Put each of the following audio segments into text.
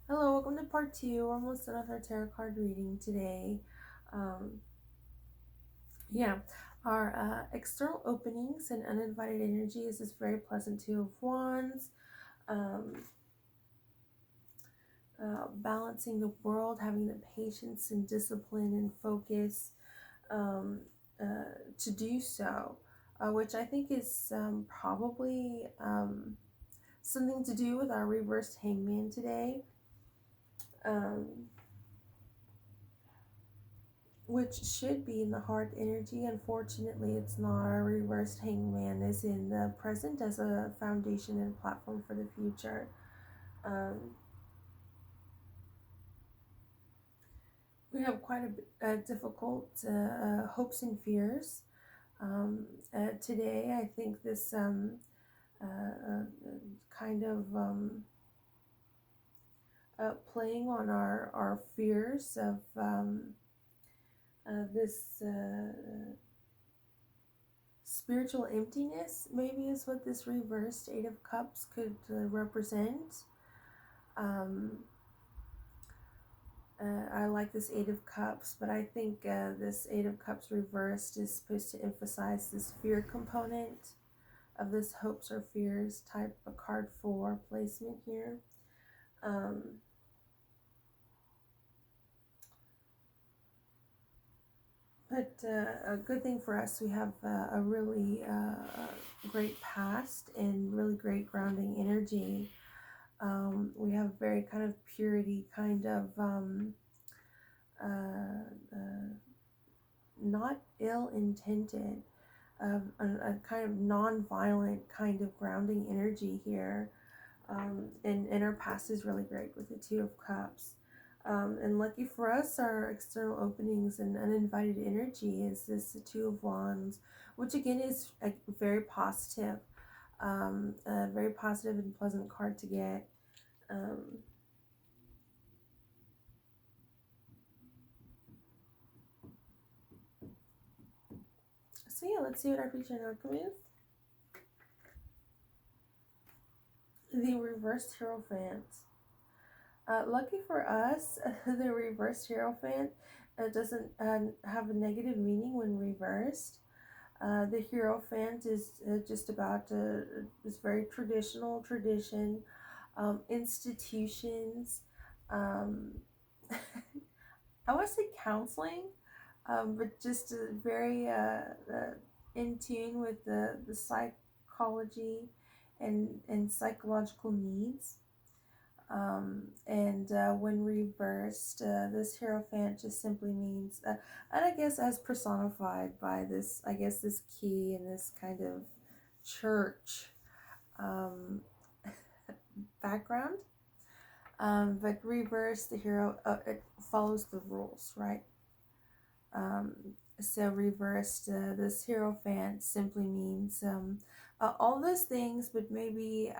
Hello, welcome to part two. We're almost done with our tarot card reading today. Um, yeah, our external openings and uninvited energy is this very pleasant Two of Wands. Um, Balancing the world, having the patience and discipline and focus um, to do so, which I think is probably something to do with our reversed hangman today. Um, which should be in the heart energy. Unfortunately, it's not. Our reversed hangman is in the present as a foundation and platform for the future. Um, we have quite a difficult hopes and fears. Today, I think this kind of playing on our fears of this spiritual emptiness, maybe, is what this reversed Eight of Cups could represent. Um, I like this Eight of Cups, but I think this Eight of Cups reversed is supposed to emphasize this fear component of this hopes or fears type of card 4 placement here. Um, but a good thing for us, we have a really great past and really great grounding energy. We have very kind of purity, kind of uh, not ill intended, a kind of non-violent kind of grounding energy here. And our past is really great with the Two of Cups. And lucky for us, our external openings and uninvited energy is this Two of Wands, which again is a very positive, a very positive and pleasant card to get. Um, so yeah, let's see what our future outcome is. The reversed Hierophant. Lucky for us, the reversed Hierophant doesn't have a negative meaning when reversed. The Hierophant is just about this very traditional tradition, institutions. Um, I want to say counseling, but just very in tune with the psychology and psychological needs. And when reversed, this Hierophant just simply means, and I guess as personified by this, I guess this key in this kind of church um, background. But reversed, the hero, it follows the rules, right? Um, so reversed, this Hierophant simply means all those things, but maybe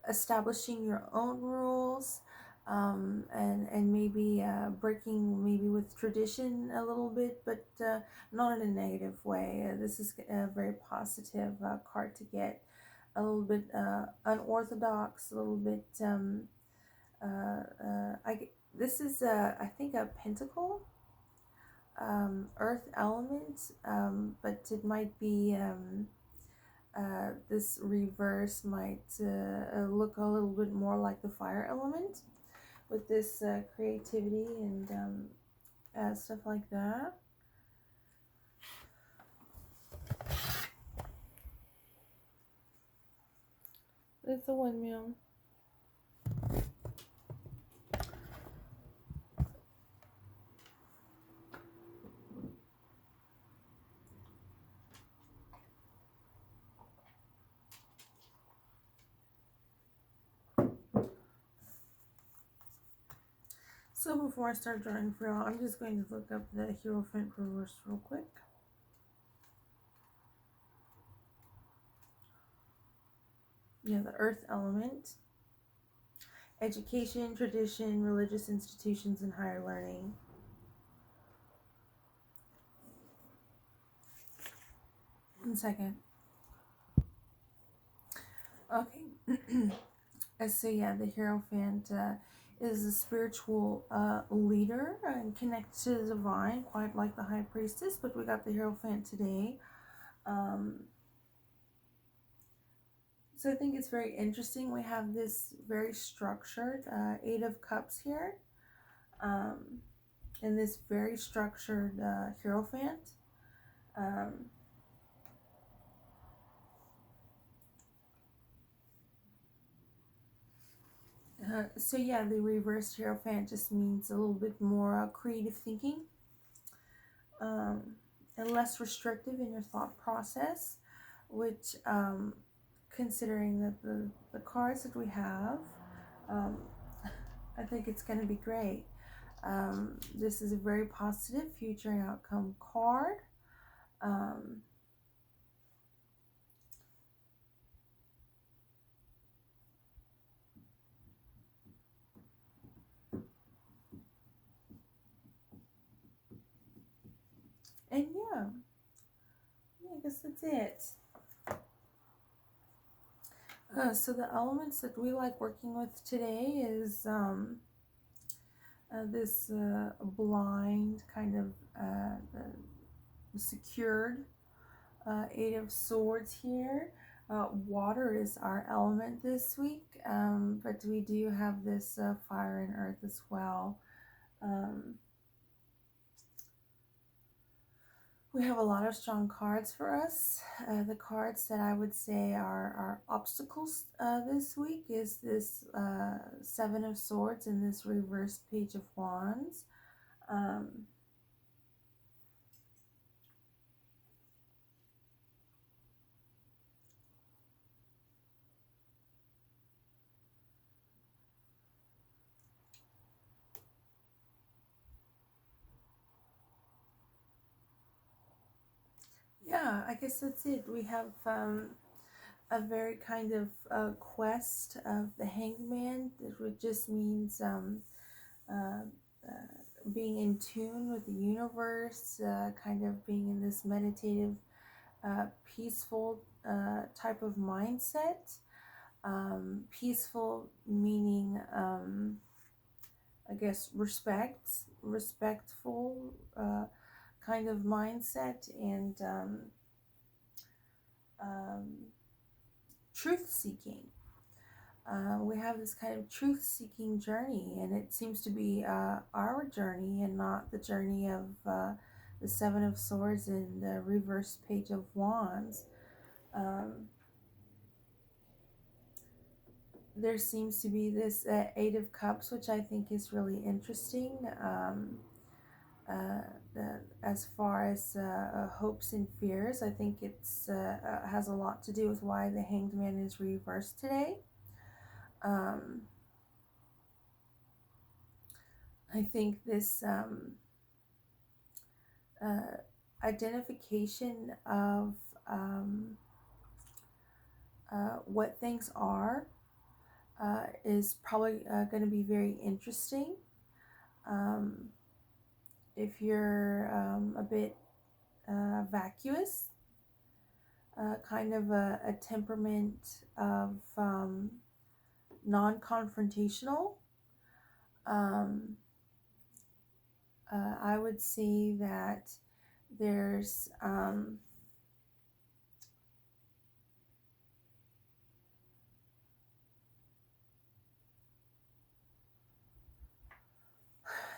establishing your own rules, and maybe breaking maybe with tradition a little bit, but not in a negative way. This is a very positive card to get. A little bit unorthodox, a little bit. This is I think a pentacle, earth element, but it might be this reverse might look a little bit more like the fire element with this creativity and stuff like that. It's a windmill. So before I start drawing for y'all, I'm just going to look up the Hierophant reverse real quick. Yeah, the earth element. Education, tradition, religious institutions, and higher learning. One second. Okay. So yeah, the Hierophant is a spiritual leader and connected to the divine, quite like the High Priestess. But we got the Hierophant today. Um, so I think it's very interesting. We have this very structured Eight of Cups here, um, and this very structured Hierophant. Um, so yeah, the reversed Hierophant just means a little bit more creative thinking, um, and less restrictive in your thought process, which, considering that the cards that we have, um, I think it's going to be great. This is a very positive future and outcome card. Um, and yeah, I guess that's it. So the elements that we like working with today is this blind kind of secured Eight of Swords here. Water is our element this week, but we do have this fire and earth as well. Um, we have a lot of strong cards for us. The cards that I would say are obstacles this week is this Seven of Swords and this reversed Page of Wands. Um, yeah, I guess that's it. We have a very kind of quest of the hangman, which just means uh, being in tune with the universe, kind of being in this meditative, peaceful type of mindset. Peaceful meaning, I guess, respectful kind of mindset, and um, truth seeking. We have this kind of truth seeking journey, and it seems to be our journey and not the journey of the Seven of Swords and the reverse Page of Wands. Um, there seems to be this Eight of Cups, which I think is really interesting. Uh, as far as hopes and fears, I think it's has a lot to do with why the Hanged Man is reversed today. Um, I think this uh, identification of um, what things are is probably going to be very interesting. Um, if you're a bit vacuous, kind of a temperament of non confrontational, um, I would say that there's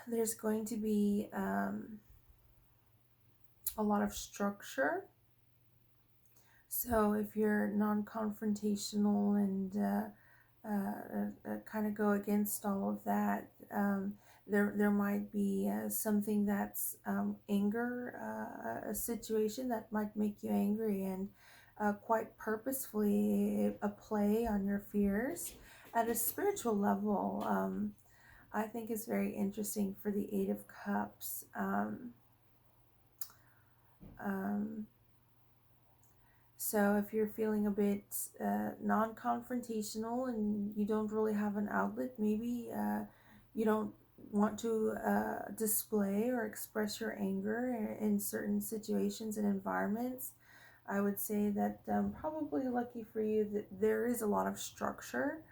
there's going to be a lot of structure. So if you're non-confrontational and kind of go against all of that, there might be something that's anger, a situation that might make you angry, and quite purposefully a play on your fears at a spiritual level. I think is very interesting for the Eight of Cups. Um, So if you're feeling a bit non-confrontational and you don't really have an outlet, maybe you don't want to display or express your anger in certain situations and environments, I would say that probably lucky for you that there is a lot of structure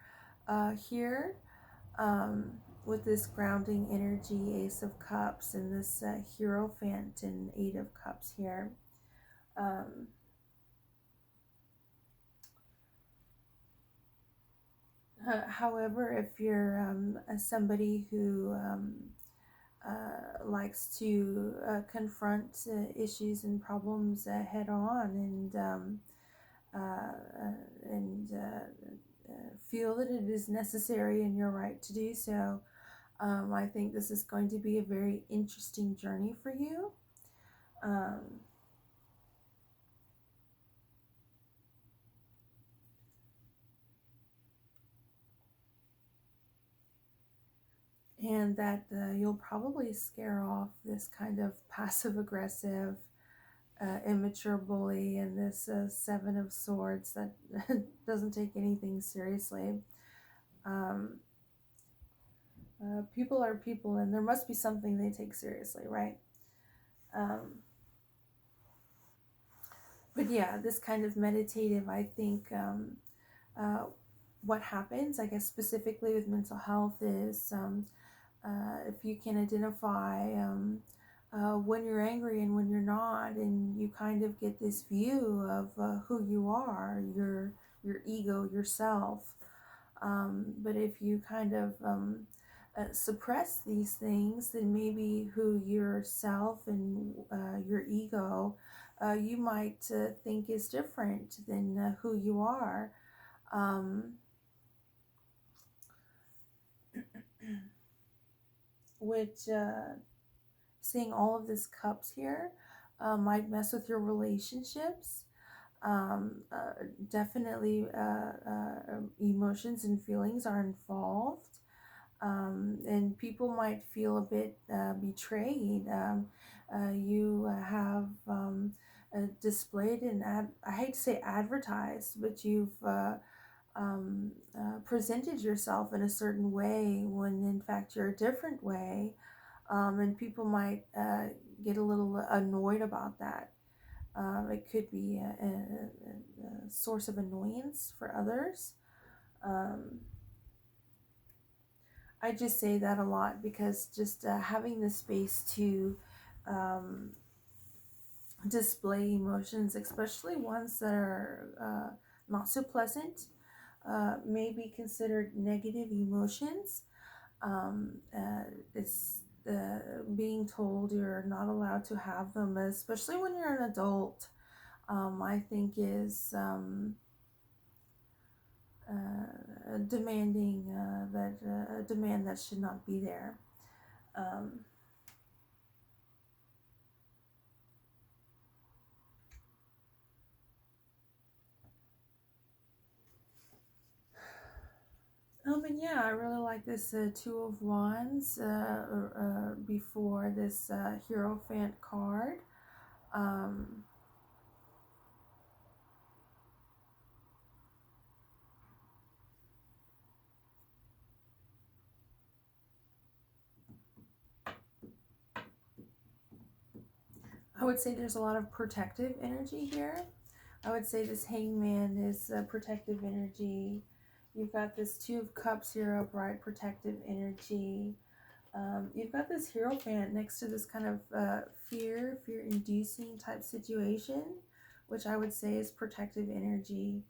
here, with this grounding energy, Ace of Cups, and this Hierophant and Eight of Cups here. Um, However, if you're somebody who likes to confront issues and problems head on, uh, uh, feel that it is necessary and you're right to do so, I think this is going to be a very interesting journey for you. Um, and that you'll probably scare off this kind of passive aggressive, immature bully, and this Seven of Swords that doesn't take anything seriously. Um, People are people, and there must be something they take seriously, right? Um, but yeah, this kind of meditative, I think, uh, what happens, I guess, specifically with mental health is if you can identify when you're angry and when you're not, and you kind of get this view of who you are, your ego, yourself. But if you kind of suppress these things, then maybe who yourself and your ego you might think is different than who you are. Um, which seeing all of this cups here might mess with your relationships. Um, uh, Definitely, emotions and feelings are involved, and people might feel a bit betrayed. You have displayed and I hate to say advertised, but you've presented yourself in a certain way when in fact you're a different way, and people might get a little annoyed about that. It could be a source of annoyance for others. Um, I just say that a lot because just having the space to um, display emotions, especially ones that are not so pleasant, may be considered negative emotions. It's being told you're not allowed to have them, especially when you're an adult, I think is demanding a demand that should not be there. Um, and yeah, I really like this Two of Wands before this Hierophant card. Um, I would say there's a lot of protective energy here. I would say this Hangman is protective energy. You've got this Two of Cups here upright, protective energy. You've got this Hierophant next to this kind of fear-inducing type situation, which I would say is protective energy.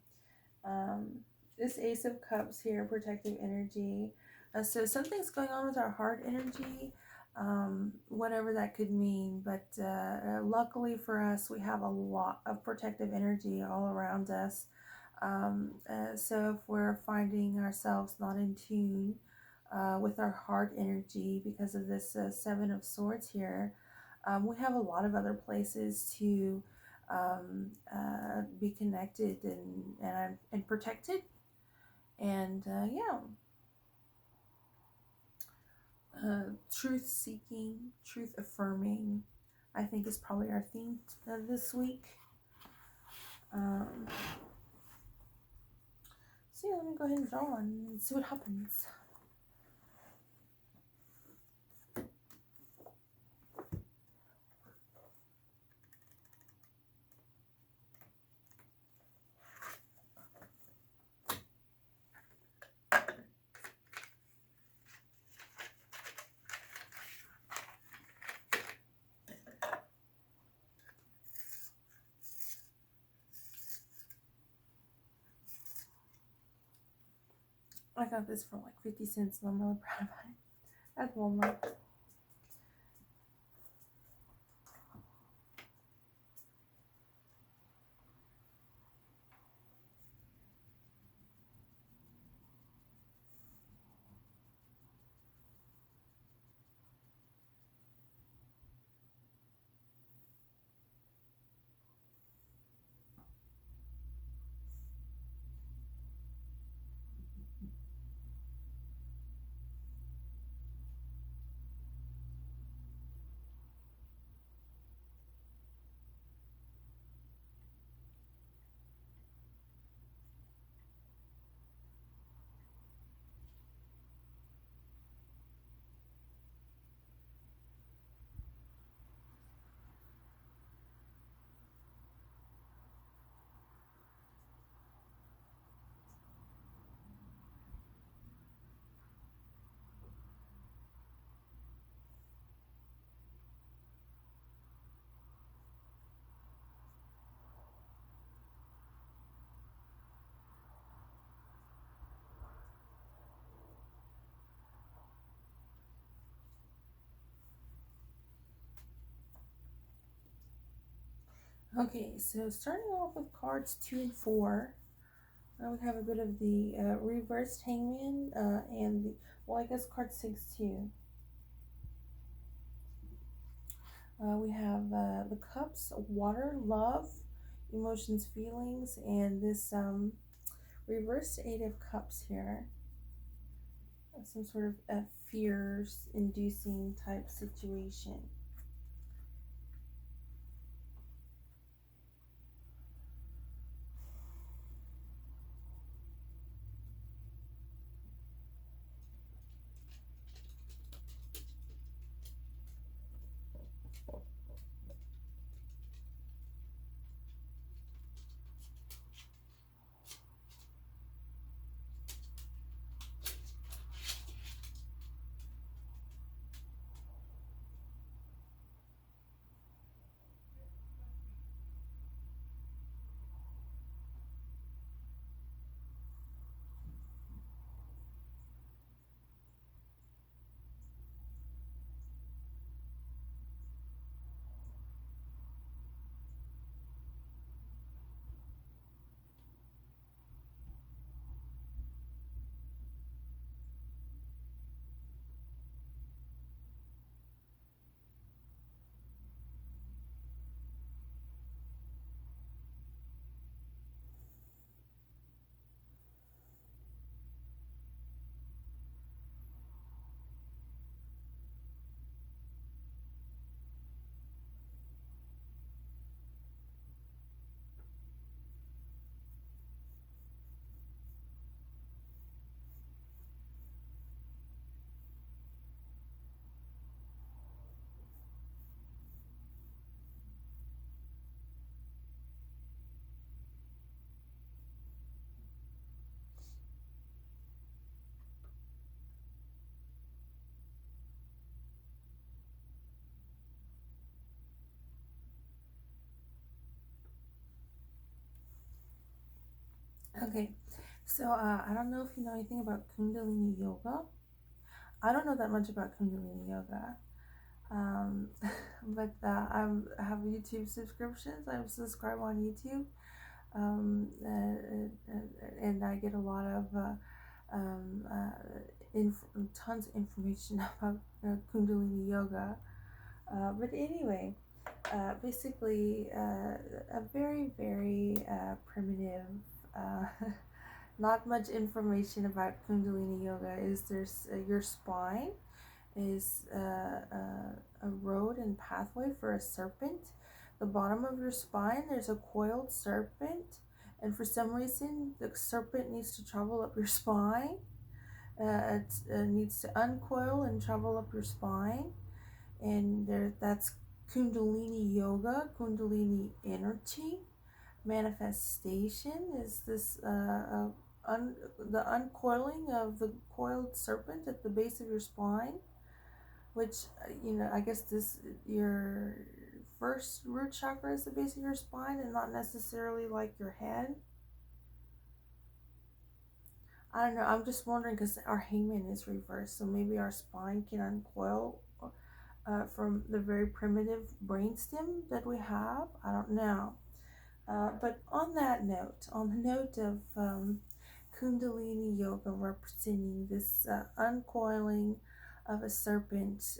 Um, this Ace of Cups here, protective energy. So something's going on with our heart energy, whatever that could mean. But luckily for us, we have a lot of protective energy all around us. So if we're finding ourselves not in tune with our heart energy because of this Seven of Swords here, we have a lot of other places to be connected and protected. And yeah, truth seeking, truth affirming, I think is probably our theme this week. Um, so yeah, let me go ahead and draw one and see what happens. I got this for like 50 cents and I'm really proud of it at Walmart. Okay, so starting off with cards 2 and 4, we have a bit of the reversed hangman and the, well, I guess card 6 too. We have the cups, water, love, emotions, feelings, and this reversed 8 of cups here. Some sort of fears inducing type situation. Okay, so I don't know if you know anything about Kundalini Yoga. I don't know that much about Kundalini Yoga. Um, but I have YouTube subscriptions. I subscribe on YouTube, and I get a lot of um, uh, tons of information about Kundalini Yoga. But anyway, basically, a very, very primitive, uh, not much information about Kundalini Yoga is there's your spine is a road and pathway for a serpent. The bottom of your spine, there's a coiled serpent, and for some reason, the serpent needs to travel up your spine. It needs to uncoil and travel up your spine, and that's Kundalini Yoga, Kundalini energy. Manifestation is this the uncoiling of the coiled serpent at the base of your spine, which I guess this your first root chakra is the base of your spine and not necessarily like your head. I don't know. I'm just wondering because our hangman is reversed, so maybe our spine can uncoil from the very primitive brainstem that we have. I don't know. But on that note, on the note of Kundalini Yoga representing this uncoiling of a serpent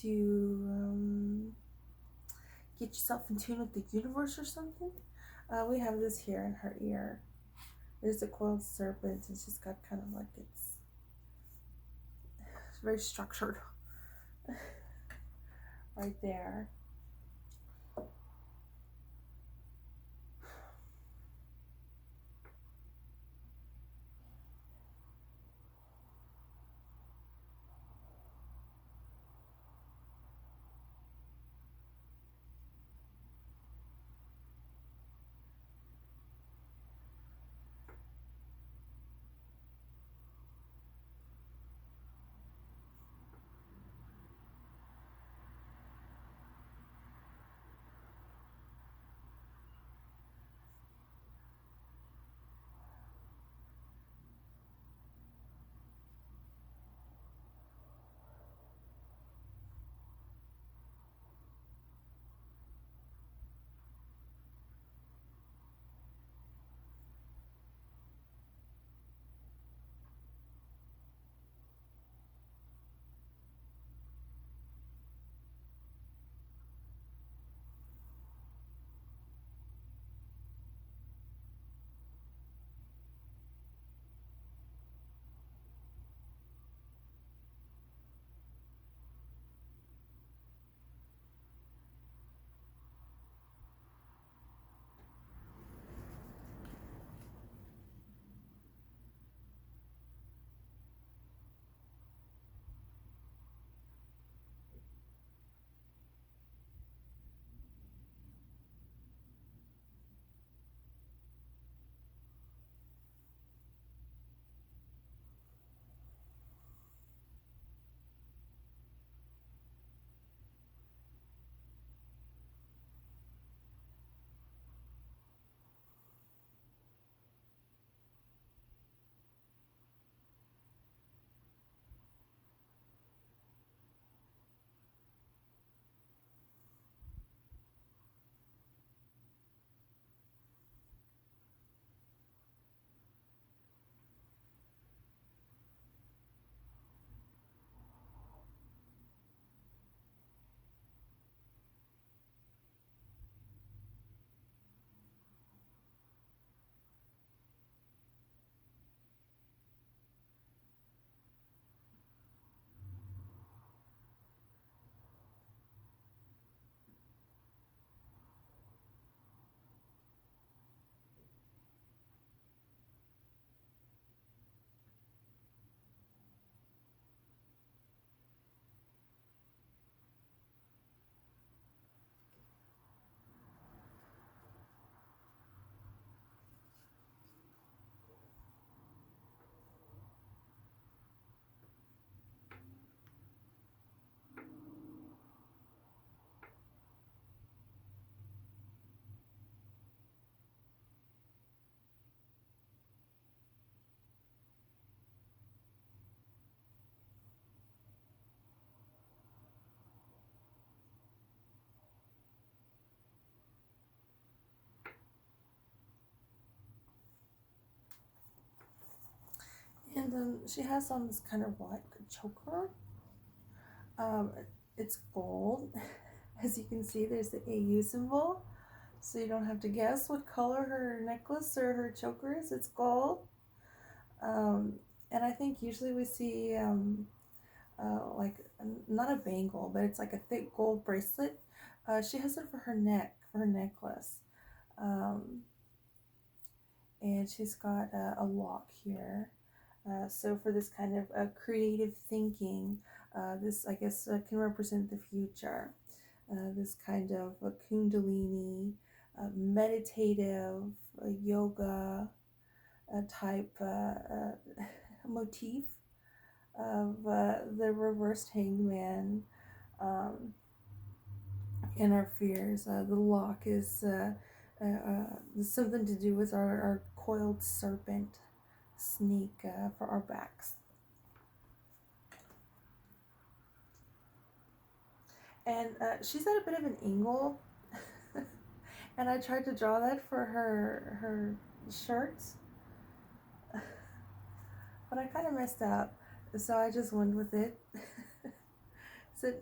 to get yourself in tune with the universe or something, we have this here in her ear. There's a coiled serpent, and she's got kind of like it's very structured right there. And she has on this kind of like choker. Um, it's gold. As you can see, there's the AU symbol. So you don't have to guess what color her necklace or her choker is. It's gold. Um, and I think usually we see like not a bangle, but it's like a thick gold bracelet. She has it for her neck, for her necklace. Um, and she's got a lock here. So for this kind of creative thinking, this I guess can represent the future. This kind of a kundalini, meditative, yoga type motif of the reversed hangman and our fears. The lock is something to do with our coiled serpent. sneak for our backs. And she's at a bit of an angle, and I tried to draw that for her shirts, but I kind of messed up, so I just went with it. So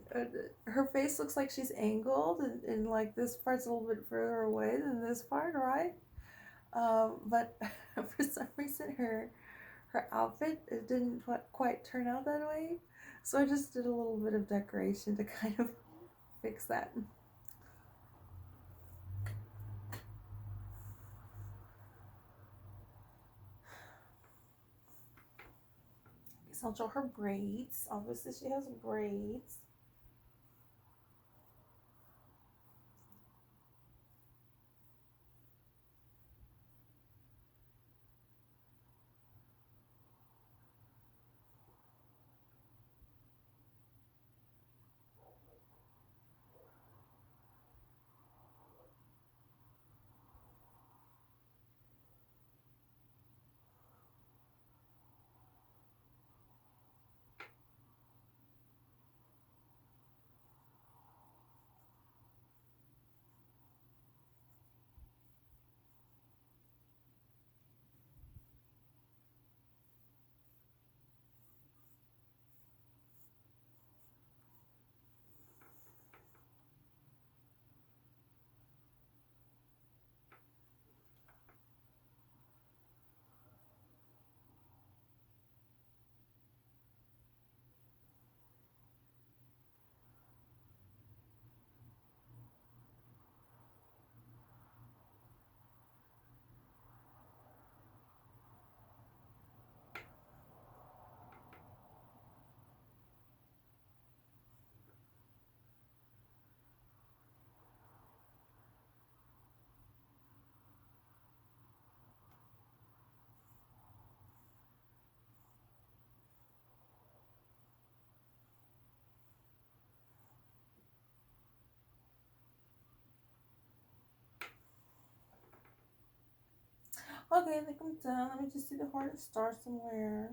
her face looks like she's angled, and like this part's a little bit further away than this part, right? But for some reason, her outfit it didn't quite turn out that way, so I just did a little bit of decoration to kind of fix that. Guess I'll draw her braids. Obviously, she has braids. Okay, I think I'm done. Let me just do the heart star somewhere.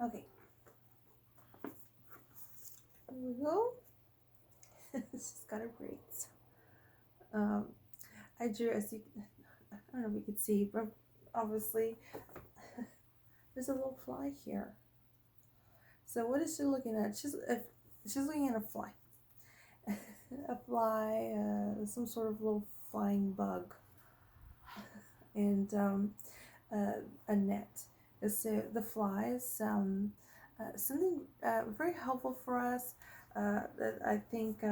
Okay, here we go. She's got her braids. Um, I drew as you. I don't know if you could see, but obviously there's a little fly here. So what is she looking at? She's looking at a fly, a fly, some sort of little flying bug, and a net. So the flies, something very helpful for us. That I think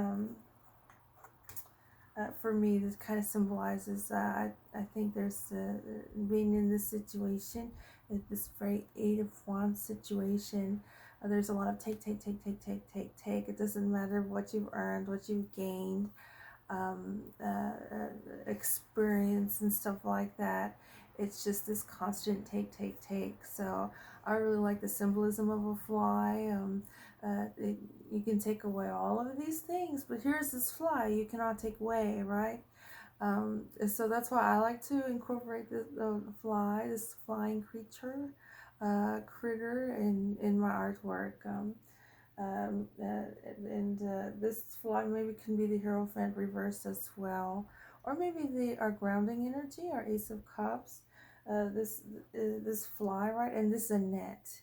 for me, this kind of symbolizes. I think there's being in this situation, this very Eight of Wands situation. There's a lot of take, take, take, take, take, take, take. It doesn't matter what you've earned, what you've gained, um, uh, uh, experience and stuff like that. It's just this constant take, take, take. So I really like the symbolism of a fly. You can take away all of these things, but here's this fly you cannot take away, right? So that's why I like to incorporate the fly, this flying creature, critter in my artwork. Um, uh, and this fly maybe can be the Hierophant reversed as well, or maybe our grounding energy, our Ace of Cups. This fly, right, and this is a net.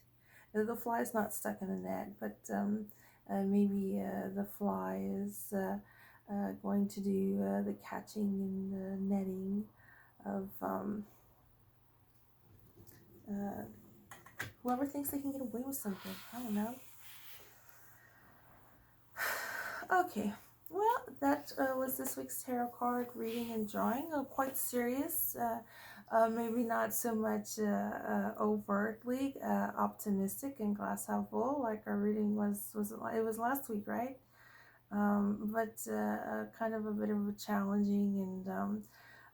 The fly is not stuck in a net, but maybe the fly is going to do the catching and the netting of uh, whoever thinks they can get away with something. I don't know. Okay, well, that was this week's tarot card reading and drawing. Quite serious, maybe not so much overtly optimistic and glass half full like our reading was. It was last week, right? But kind of a bit of a challenging and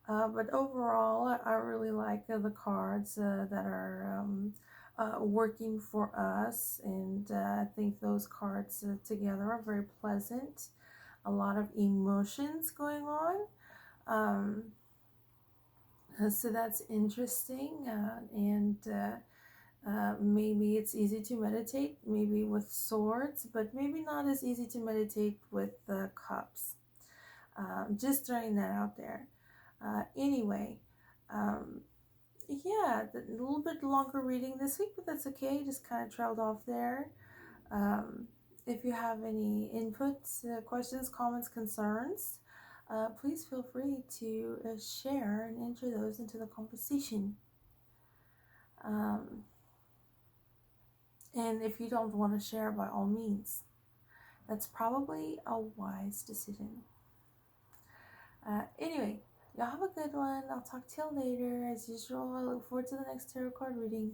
But overall, I really like the cards that are working for us, and I think those cards together are very pleasant. A lot of emotions going on. Um, so that's interesting, and maybe it's easy to meditate, maybe with swords, but maybe not as easy to meditate with cups. Just throwing that out there. Anyway, um, yeah, a little bit longer reading this week, but that's okay. Just kind of trailed off there. Um, if you have any inputs, questions, comments, concerns, please feel free to share and enter those into the conversation. Um, and if you don't want to share, by all means, that's probably a wise decision. Anyway, y'all have a good one. I'll talk to you later. As usual, I look forward to the next tarot card reading.